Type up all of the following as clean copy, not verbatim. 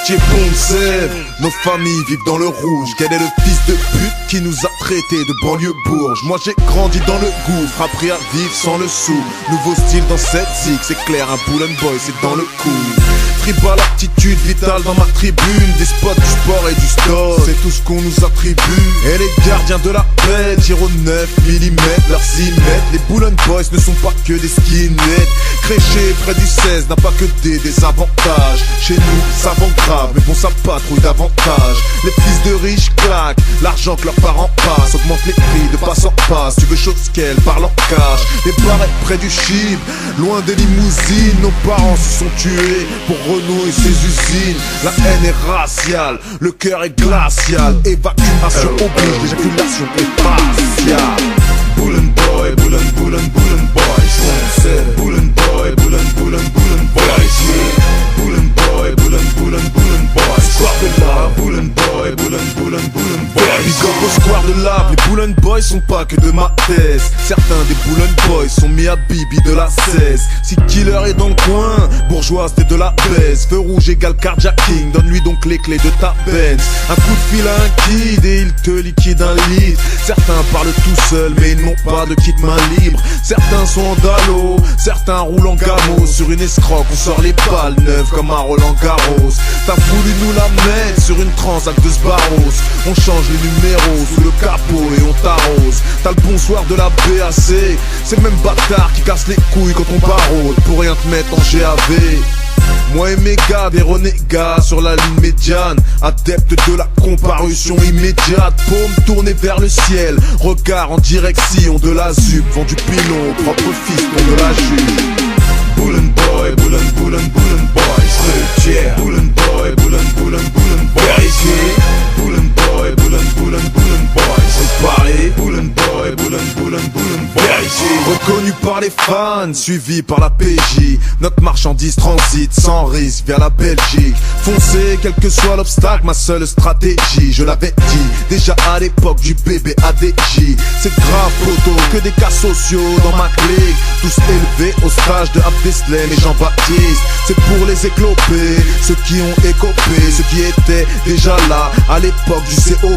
quartier Pont-de-Sèvres, nos familles vivent dans le rouge. Quel est le fils de pute qui nous a traités de banlieue bourge? Moi j'ai grandi dans le gouffre, appris à vivre sans le sou. Nouveau style dans cette zig, c'est clair, un Bull and Boy c'est dans le coup. Tribal attitude vitale dans ma tribune, des spots du sport et du stock, c'est tout ce qu'on nous attribue. Et les gardiens de la paix tirent au 9 mm, leurs 6 mètres. Les Bull and Boys ne sont pas que des skinheads. Créché près du 16 n'a pas que des désavantages. Chez nous ça vend grave, mais bon ça patrouille davantage. Les fils de riches claquent l'argent que leurs parents passent, augmente les prix de passe en passe. Tu veux chose qu'elle parle en cash. Les barrettes près du chib, loin des limousines. Nos parents se sont tués pour Renault et ses usines. La haine est raciale, le cœur est glacial. Évacuation oblige, l'éjaculation est faciale. Bull and Boy, Bull and Bull and Bull and Boys. Bull and Boy, Bull and Bull and Bull and Boys. Bull and Boy, Bull and Bull and Bull and Boys. Square de Lave, Bull and Boy, Bull and Bull and Bull and Boys. Big up au Square de Lave, les Bull and Boys sont pas que de ma thèse. Certains des Bull and Boys sont mis à Bibi de la 16. Si Killer est dans le coin, bourgeoise t'es de la baisse. Feu rouge égale carjacking, donne-lui donc les clés de ta Benz. Un coup de fil à un kid et il te liquide un litre. Certains parlent tout seuls mais ils n'ont pas de kit main libre. Certains sont en dallo, certains roulent en gamo. Sur une escroque on sort les balles neuves comme un Roland Garros. T'as voulu nous la mettre sur une transac de Sbarros. On change les numéros sous le capot et on t'arrose. T'as le bonsoir de la BAC, c'est le même bâtard qui casse les couilles quand on barode pour rien te mettre en GAV. Moi et mes gars, des renégats sur la ligne médiane, adeptes de la comparution immédiate. Paume tournée vers le ciel, regard en direction de la ZUP. Vendu pilon au propre fiston de la juge. Bull and Boy, Bull and Bull and Bull and Boys. Bull and Boy, Bull and Bull and Bull and Boys. Bull and Boy, Bull and Bull and Bull and Boys. Paris, Bull and Boy, Bull and Bull and Bull and Boys. Reconnu par les fans, suivi par la PJ. Notre marchandise transite sans risque vers la Belgique. Foncez quel que soit l'obstacle, ma seule stratégie. Je l'avais dit déjà à l'époque du bébé ADJ. C'est grave poteau, que des cas sociaux dans ma clique. Tous élevés au stage de Abdeslam et Jean-Baptiste. C'est pour les éclopés, ceux qui ont écopé, ceux qui étaient déjà là à l'époque du COB.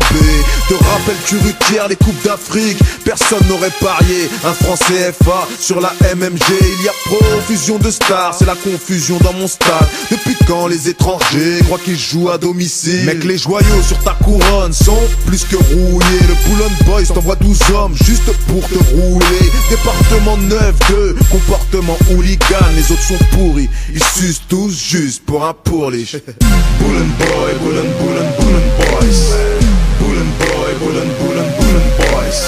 Te rappelles-tu Rutière, les coupes d'Afrique? Personne n'aurait parié un franc CFA sur la MMG. Il y a profusion de stars, c'est la confusion dans mon stade. Depuis quand les étrangers croient qu'ils jouent à domicile? Mec, les joyaux sur ta couronne sont plus que rouillés. Le Bull and Boys t'envoie 12 hommes juste pour te rouler. Département 9-2, comportement hooligan. Les autres sont pourris, ils sucent tous juste pour un pourlich. Bull and Boy, Bull and Bull and Bull and Boys. Bull and Boy, Bull and Bull and Bull and Boys.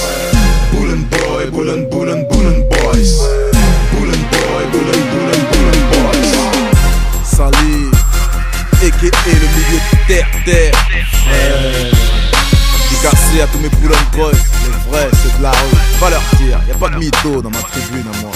Bull and Boy, Bull and Bull and Bull and Boys. Bull and Boy, Bull and Bull and Bull and Boys. Salih, a.k.a. le milieu de terre. Dédicacé à tous mes Bull and Boys. Les vrais, c'est de la rue, pas leur tir. Y'a pas de mytho dans ma tribune à moi.